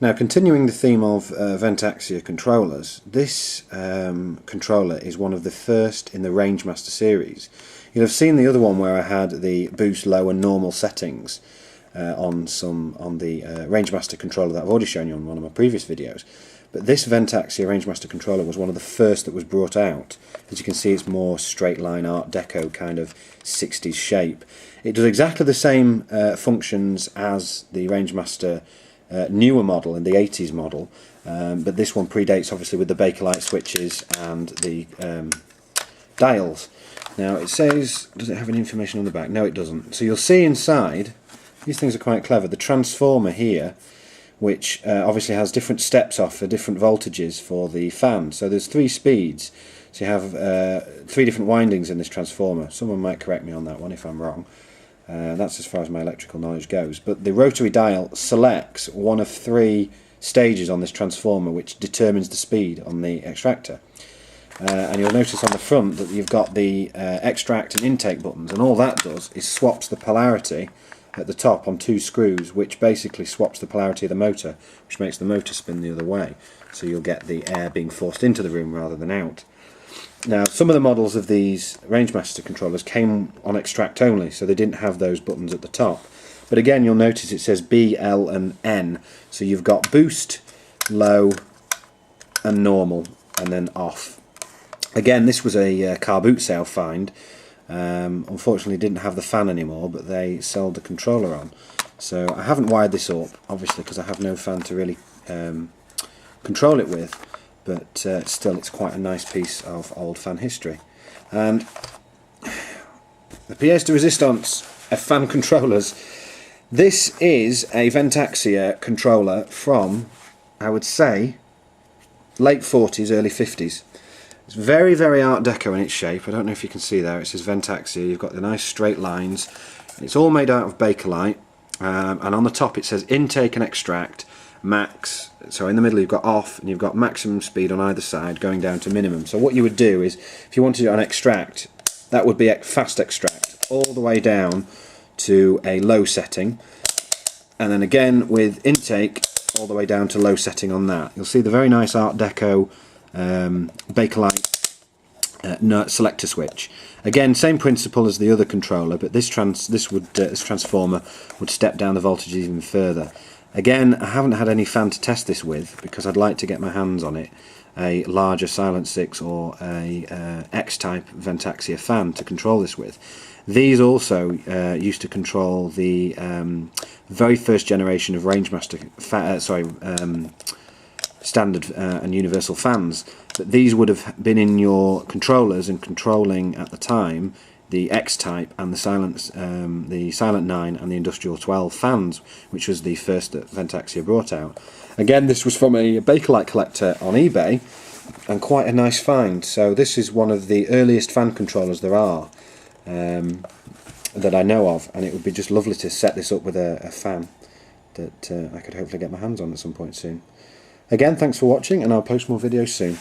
Now, continuing the theme of Vent Axia controllers, this controller is one of the first in the Rangemaster series. You'll have seen the other one where I had the boost, low and normal settings on the Rangemaster controller that I've already shown you on one of my previous videos. But this Vent Axia Rangemaster controller was one of the first that was brought out. As you can see, it's more straight line Art Deco kind of 60s shape. It does exactly the same functions as the Rangemaster newer model and the 80s model, but this one predates obviously with the Bakelite switches and the dials. Now it says, does it have any information on the back? No, it doesn't. So you'll see inside, these things are quite clever, the transformer here, which obviously has different steps off for different voltages for the fan. So there's 3 speeds, so you have 3 different windings in this transformer. Someone might correct me on that one if I'm wrong. That's as far as my electrical knowledge goes. But the rotary dial selects one of 3 stages on this transformer which determines the speed on the extractor. And you'll notice on the front that you've got the extract and intake buttons, and all that does is swaps the polarity at the top on 2 screws, which basically swaps the polarity of the motor, which makes the motor spin the other way. So you'll get the air being forced into the room rather than out. Now, some of the models of these Rangemaster controllers came on extract only, so they didn't have those buttons at the top. But again, you'll notice it says B, L and N. So you've got boost, low and normal, and then off. Again, this was a car boot sale find. Unfortunately didn't have the fan anymore, but they sold the controller on. So I haven't wired this up, obviously, because I have no fan to really control it with. But still, it's quite a nice piece of old fan history. And the pièce de résistance of fan controllers. This is a Vent Axia controller from, I would say, late 40s, early 50s. It's very, very Art Deco in its shape. I don't know if you can see there. It says Vent Axia. You've got the nice straight lines. It's all made out of Bakelite. And on the top it says intake and extract. Max, so in the middle you've got off and you've got maximum speed on either side going down to minimum. So what you would do is, if you wanted it on extract, that would be fast extract all the way down to a low setting, and then again with intake all the way down to low setting on that. You'll see the very nice Art Deco Bakelite selector switch. Again, same principle as the other controller, but this transformer would step down the voltage even further. Again, I haven't had any fan to test this with because I'd like to get my hands on it, a larger Silent 6 or a X-type Vent Axia fan to control this with. These also used to control the very first generation of Rangemaster standard and universal fans, but these would have been in your controllers and controlling at the time the X-type and the Silent 9 and the Industrial 12 fans, which was the first that Vent Axia brought out. Again, this was from a Bakelite collector on eBay, and quite a nice find. So this is one of the earliest fan controllers there are that I know of, and it would be just lovely to set this up with a fan that I could hopefully get my hands on at some point soon. Again, thanks for watching, and I'll post more videos soon.